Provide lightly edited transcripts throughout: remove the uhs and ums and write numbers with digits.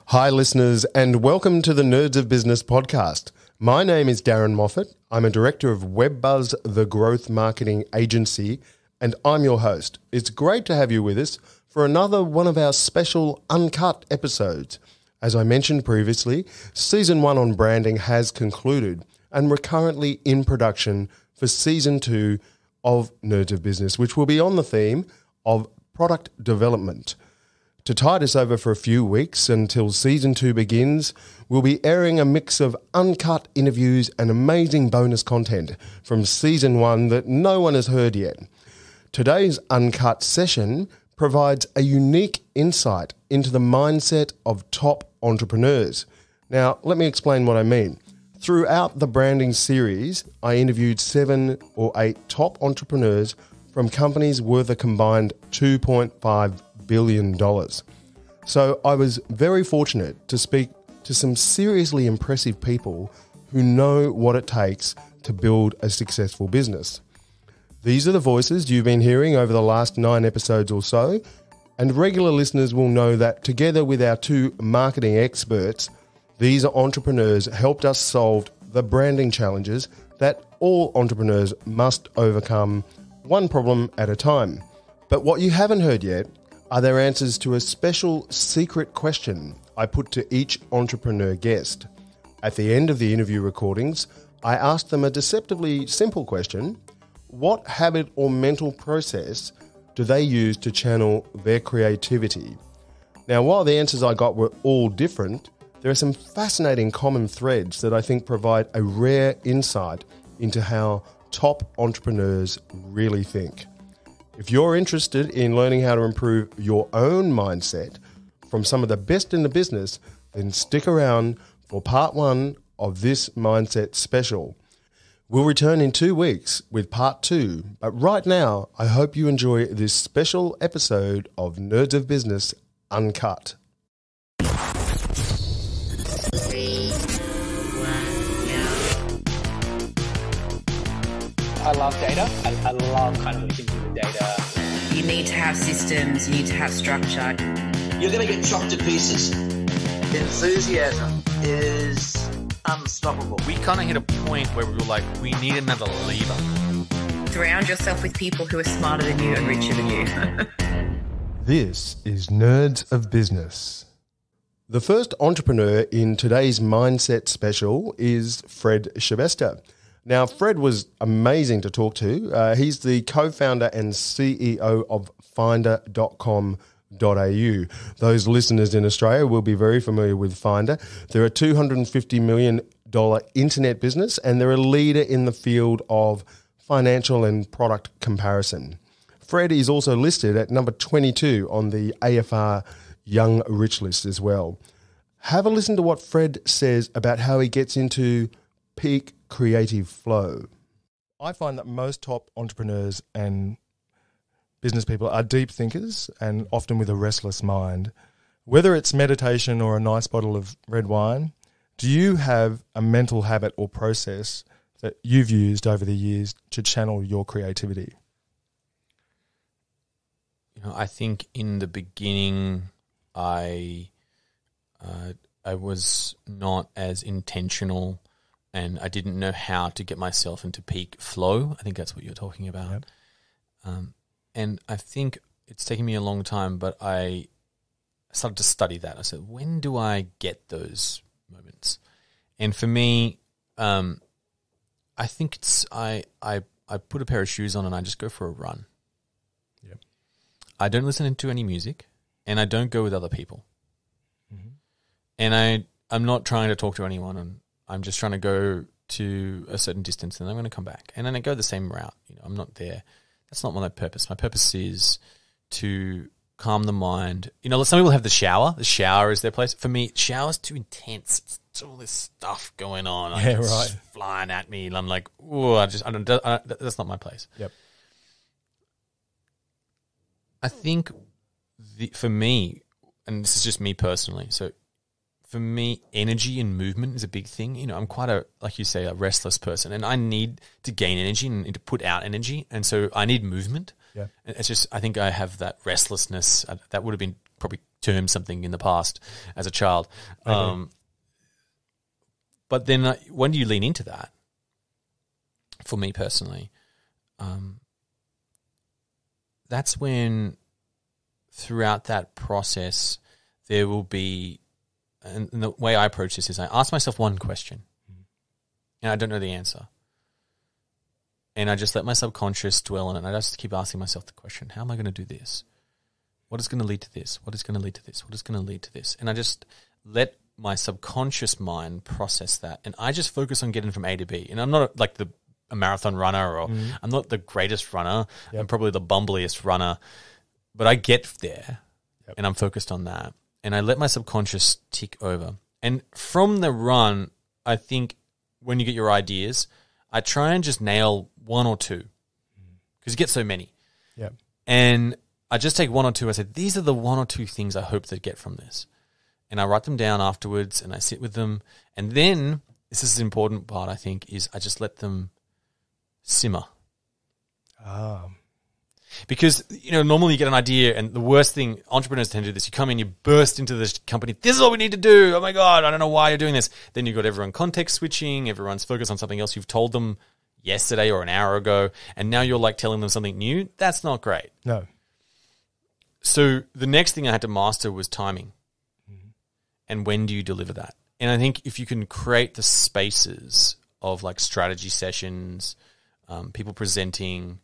Hi, listeners, and welcome to the Nerds of Business podcast. My name is Darren Moffat. I'm a director of WebBuzz, the growth marketing agency, and I'm your host. It's great to have you with us for another one of our special UNCUT episodes. As I mentioned previously, Season 1 on branding has concluded, and we're currently in production for Season 2 of Nerds of Business, which will be on the theme of product development. To tide us over for a few weeks until Season 2 begins, we'll be airing a mix of uncut interviews and amazing bonus content from Season 1 that no one has heard yet. Today's uncut session provides a unique insight into the mindset of top entrepreneurs. Now, let me explain what I mean. Throughout the branding series, I interviewed 7 or 8 top entrepreneurs from companies worth a combined $2.5 billion. So I was very fortunate to speak to some seriously impressive people who know what it takes to build a successful business. These are the voices you've been hearing over the last 9 episodes or so, and regular listeners will know that together with our 2 marketing experts, these entrepreneurs helped us solve the branding challenges that all entrepreneurs must overcome, one problem at a time. But what you haven't heard yet are their answers to a special secret question I put to each entrepreneur guest. At the end of the interview recordings, I asked them a deceptively simple question: what habit or mental process do they use to channel their creativity? Now, while the answers I got were all different, there are some fascinating common threads that I think provide a rare insight into how top entrepreneurs really think. If you're interested in learning how to improve your own mindset from some of the best in the business, then stick around for part 1 of this mindset special. We'll return in 2 weeks with part 2, but right now, I hope you enjoy this special episode of Nerds of Business Uncut. I love data. I love kind of what you can do with data. You need to have systems, you need to have structure. You're going to get chopped to pieces. Enthusiasm is unstoppable. We kind of hit a point where we were like, we need another lever. Surround yourself with people who are smarter than you and richer than you. This is Nerds of Business. The first entrepreneur in today's Mindset Special is Fred Shyvesta. Now, Fred was amazing to talk to. He's the co-founder and CEO of Finder.com.au. Those listeners in Australia will be very familiar with Finder. They're a $250 million internet business, and they're a leader in the field of financial and product comparison. Fred is also listed at number 22 on the AFR Young Rich list as well. Have a listen to what Fred says about how he gets into peak creative flow. I find that most top entrepreneurs and business people are deep thinkers and often with a restless mind. Whether it's meditation or a nice bottle of red wine, do you have a mental habit or process that you've used over the years to channel your creativity? You know, I think in the beginning, I was not as intentional, and I didn't know how to get myself into peak flow. I think that's what you're talking about. Yep. And I think it's taken me a long time, but I started to study that. I said, when do I get those moments? And for me, I think it's I put a pair of shoes on and I just go for a run. Yep. I don't listen to any music, and I don't go with other people. Mm-hmm. And I'm not trying to talk to anyone, and I'm just trying to go to a certain distance, and I'm going to come back. And then I go the same route. You know, I'm not there. That's not my purpose. My purpose is to calm the mind. You know, some people have the shower. The shower is their place. For me, shower's too intense. It's all this stuff going on. Like, yeah, it's right. Flying at me, and I'm like, oh, that's not my place. Yep. I think for me, and this is just me personally, so for me, energy and movement is a big thing. You know, I'm quite like you say, a restless person, and I need to gain energy and to put out energy, and so I need movement. Yeah. It's just, I think I have that restlessness. That would have been probably term something in the past as a child. But then when do you lean into that? For me personally, that's when throughout that process there will be, and the way I approach this is I ask myself one question and I don't know the answer. And I just let my subconscious dwell on it. And I just keep asking myself the question, how am I going to do this? What is going to lead to this? What is going to lead to this? What is going to lead to this? And I just let my subconscious mind process that. And I just focus on getting from A to B. And I'm not like a marathon runner, or I'm not the greatest runner. Yep. I'm probably the bumbliest runner. But I get there and I'm focused on that. And I let my subconscious tick over. And from the run, I think when you get your ideas, I try and just nail one or two because you get so many. Yeah. And I just take one or two. I said, these are the one or two things I hope they get from this. And I write them down afterwards and I sit with them. And then, this is the important part, I think, is I just let them simmer. Because, normally you get an idea, and the worst thing, entrepreneurs tend to do this, you come in, you burst into this company, this is what we need to do, oh my God, I don't know why you're doing this. Then you've got everyone context switching, everyone's focused on something else you've told them yesterday or an hour ago, and now you're like telling them something new. That's not great. No. So the next thing I had to master was timing. And when do you deliver that? And I think if you can create the spaces of like strategy sessions, people presenting,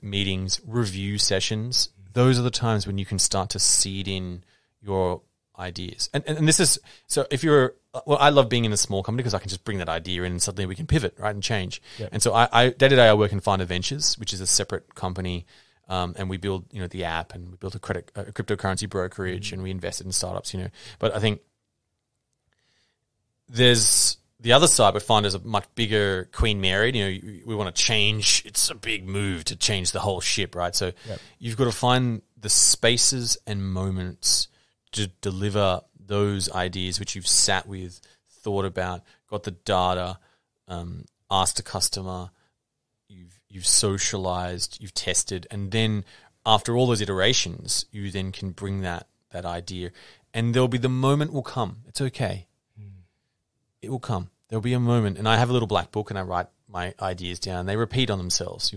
meetings, review sessions, those are the times when you can start to seed in your ideas. And this is, so if you're, I love being in a small company because I can just bring that idea in and suddenly we can pivot, right, and change. Yep. And so I day-to-day I work in Finder Ventures, which is a separate company, and we build, the app, and we built a cryptocurrency brokerage, and we invested in startups, But I think there's the other side, but Finder's a much bigger Queen Mary. We want to change. It's a big move to change the whole ship, right? So you've got to find the spaces and moments to deliver those ideas which you've sat with, thought about, got the data, asked a customer, you've socialized, you've tested, and then after all those iterations, you then can bring that idea, and there'll be the moment will come. It's okay. It will come. There'll be a moment, and I have a little black book, and I write my ideas down. They repeat on themselves.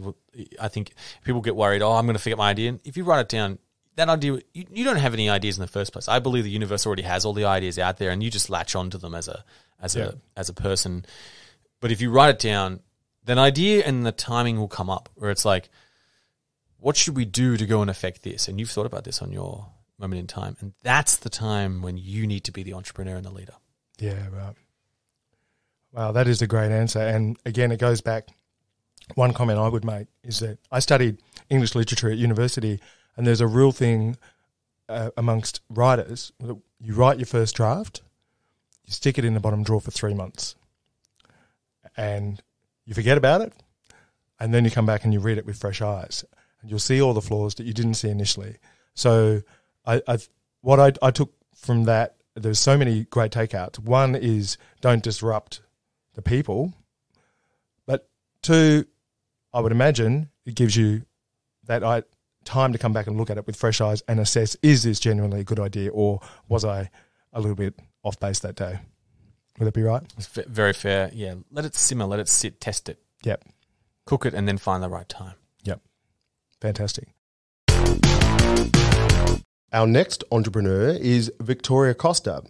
I think people get worried, I'm going to forget my idea. And if you write it down, that idea, you don't have any ideas in the first place. I believe the universe already has all the ideas out there, and you just latch onto them as a person. But if you write it down, then idea and the timing will come up, where it's like, what should we do to go and affect this? And you've thought about this on your moment in time, and that's the time when you need to be the entrepreneur and the leader. Yeah, right. Wow, that is a great answer. And again, it goes back, one comment I would make is that I studied English literature at university, and there's a real thing amongst writers. You write your first draft, you stick it in the bottom drawer for 3 months, and you forget about it, and then you come back and you read it with fresh eyes, and you'll see all the flaws that you didn't see initially. So what I took from that, there's so many great takeouts. One is don't disrupt the people, but two, I would imagine it gives you that time to come back and look at it with fresh eyes and assess, is this genuinely a good idea, or was I a little bit off base that day? Would that be right? It's very fair. Yeah. Let it simmer, let it sit, test it. Yep. Cook it, and then find the right time. Yep. Fantastic. Our next entrepreneur is Victoria Costa.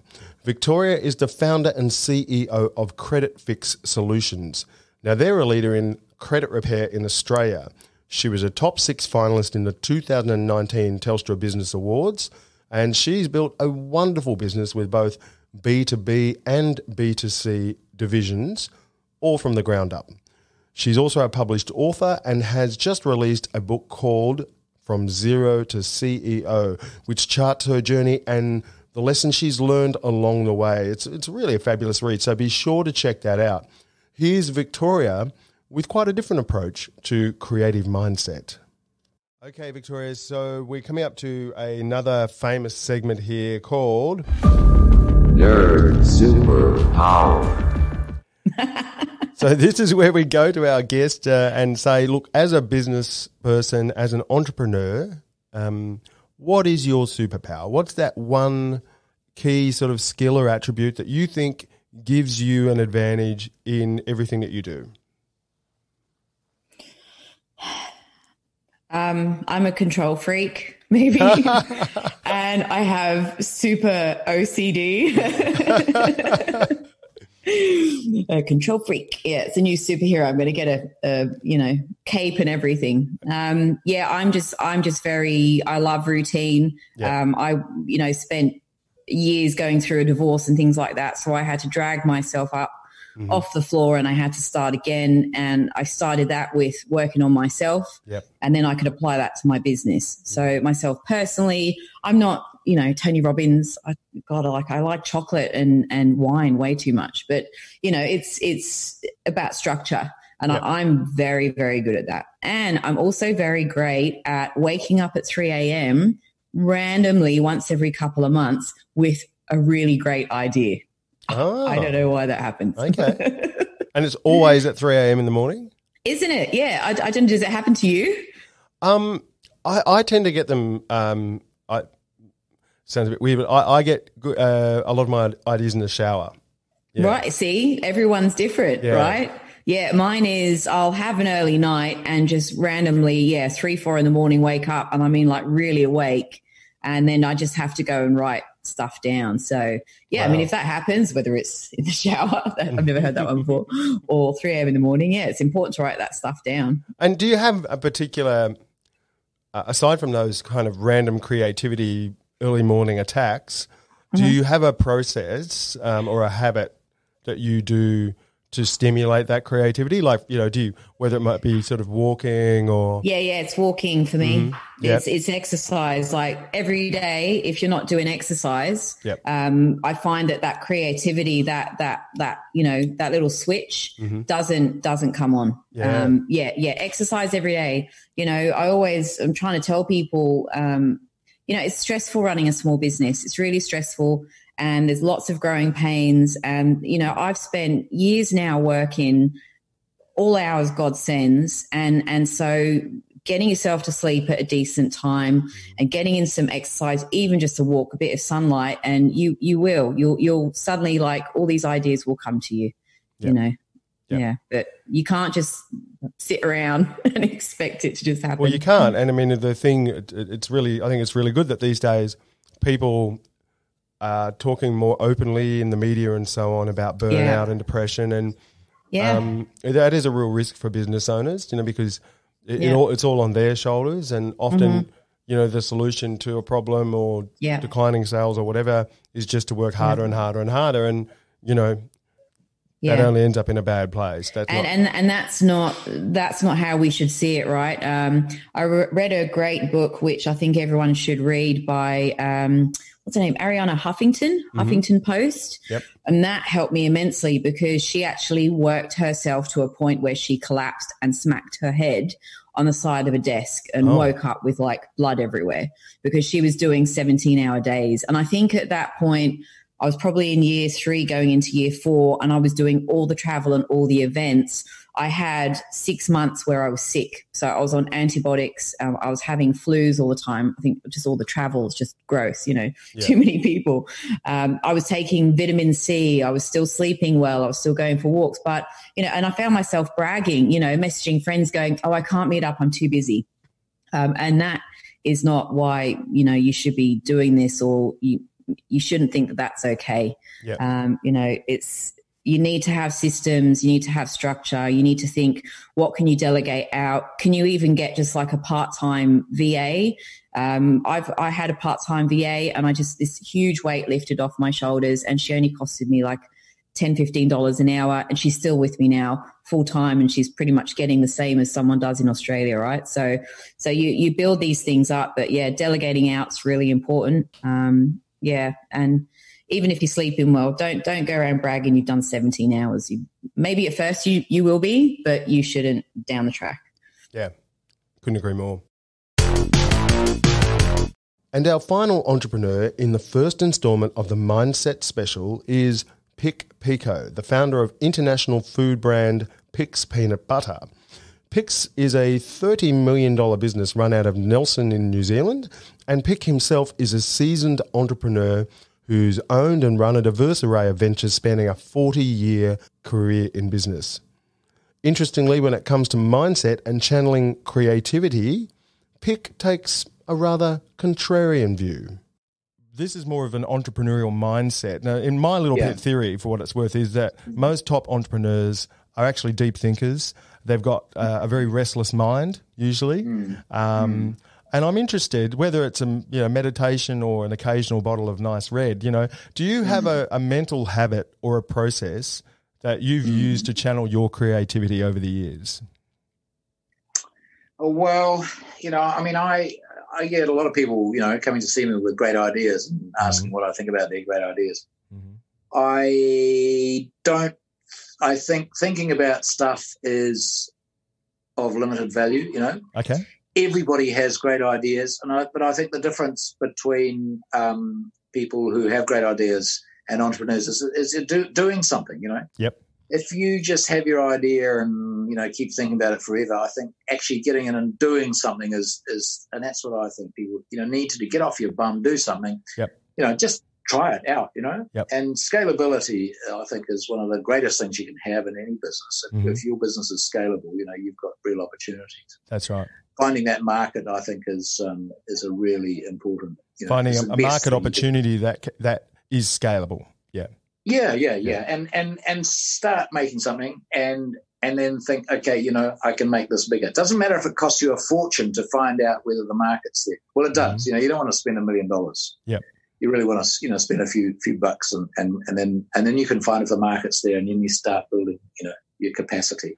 Victoria is the founder and CEO of Credit Fix Solutions. Now, they're a leader in credit repair in Australia. She was a top 6 finalist in the 2019 Telstra Business Awards, and she's built a wonderful business with both B2B and B2C divisions, all from the ground up. She's also a published author and has just released a book called From Zero to CEO, which charts her journey and the lessons she's learned along the way. It's really a fabulous read, so be sure to check that out. Here's Victoria with quite a different approach to creative mindset. Okay, Victoria, so we're coming up to another famous segment here called Nerd Superpower. So this is where we go to our guest and say, look, as a business person, as an entrepreneur, what is your superpower? What's that one key sort of skill or attribute that you think gives you an advantage in everything that you do? I'm a control freak, maybe, and I have super OCD. A control freak. Yeah, it's a new superhero. I'm going to get a cape and everything. I'm just very. I love routine. Yeah. I spent years going through a divorce and things like that, so I had to drag myself up off the floor, and I had to start again. And I started that with working on myself, and then I could apply that to my business. So myself personally, I'm not, Tony Robbins. I like chocolate and wine way too much, but it's about structure, and I'm very, very good at that. And I'm also very great at waking up at 3 a.m. randomly once every couple of months with a really great idea. Oh. I don't know why that happens. Okay. And it's always at 3 a.m. in the morning? Isn't it? Yeah. I don't. Does it happen to you? I tend to get them. Sounds a bit weird, but I get a lot of my ideas in the shower. Yeah. Right. See, everyone's different, right? Yeah. Mine is I'll have an early night and just randomly, 3, 4 in the morning, wake up, and I mean like really awake, and then I just have to go and write stuff down. So wow. I mean, if that happens, whether it's in the shower, I've never heard that one before, or 3 a.m. in the morning, it's important to write that stuff down. And do you have a particular, aside from those kind of random creativity early morning attacks, do you have a process or a habit that you do to stimulate that creativity? Like, do you, whether it might be sort of walking or? Yeah, it's walking for me. Mm-hmm. Yep. It's exercise. Like every day, if you're not doing exercise, I find that creativity, that little switch doesn't come on. Exercise every day. I'm trying to tell people, it's stressful running a small business. It's really stressful. And there's lots of growing pains. And, I've spent years now working all hours God sends. And so getting yourself to sleep at a decent time and getting in some exercise, even just to walk, a bit of sunlight, and you'll suddenly, like, all these ideas will come to you, Yeah, but you can't just sit around and expect it to just happen. Well, you can't. And I mean, the thing, I think it's really good that these days people talking more openly in the media and so on about burnout and depression, and that is a real risk for business owners, because it's all on their shoulders, and often the solution to a problem or declining sales or whatever is just to work harder and harder and harder, and that only ends up in a bad place. And that's not how we should see it, right? I read a great book which I think everyone should read by what's her name? Ariana Huffington, Huffington Post. Yep. And that helped me immensely because she actually worked herself to a point where she collapsed and smacked her head on the side of a desk and woke up with like blood everywhere because she was doing 17-hour days. And I think at that point I was probably in year 3 going into year 4, and I was doing all the travel and all the events. I had 6 months where I was sick. So I was on antibiotics. I was having flus all the time. I think just all the travel is just gross, too many people. I was taking vitamin C. I was still sleeping well. I was still going for walks. But, and I found myself bragging, messaging friends going, I can't meet up. I'm too busy. And that is not why, you should be doing this, or you shouldn't think that that's okay. Yeah. You need to have systems, you need to have structure, you need to think, what can you delegate out? Can you even get just like a part-time VA? I had a part-time VA, and this huge weight lifted off my shoulders, and she only costed me like $10, $15 an hour, and she's still with me now full-time, and she's pretty much getting the same as someone does in Australia, right? So you build these things up, but delegating out's really important. And even if you're sleeping well, don't go around bragging you've done 17 hours. Maybe at first you will be, but you shouldn't down the track. Yeah, couldn't agree more. And our final entrepreneur in the first installment of the Mindset Special is Pico, the founder of international food brand Pic's Peanut Butter. Pix is a $30 million business run out of Nelson in New Zealand, and Pick himself is a seasoned entrepreneur who's owned and run a diverse array of ventures spanning a 40-year career in business. Interestingly, when it comes to mindset and channeling creativity, Pick takes a rather contrarian view. This is more of an entrepreneurial mindset. Now, in my little pet theory, for what it's worth, is that most top entrepreneurs are actually deep thinkers. They've got a very restless mind, usually. And I'm interested, whether it's a meditation or an occasional bottle of nice red, do you have a mental habit or a process that you've used to channel your creativity over the years? Well, I get a lot of people, coming to see me with great ideas and asking what I think about their great ideas. I think thinking about stuff is of limited value, Okay. Everybody has great ideas, but I think the difference between people who have great ideas and entrepreneurs is doing something, Yep. If you just have your idea and, keep thinking about it forever, I think actually getting in and doing something is and that's what I think people, need to do. Get off your bum, do something. Yep. Just try it out, Yep. And scalability, I think, is one of the greatest things you can have in any business. If your business is scalable, you've got real opportunities. That's right. Finding that market, I think, is a really important. Finding a market opportunity that is scalable. Yeah. Yeah. And start making something and then think, okay, I can make this bigger. It doesn't matter if it costs you a fortune to find out whether the market's there. Well, it does. You don't want to spend $1 million. Yeah. You really want to, spend a few bucks and then you can find if the market's there, and then you start building, your capacity.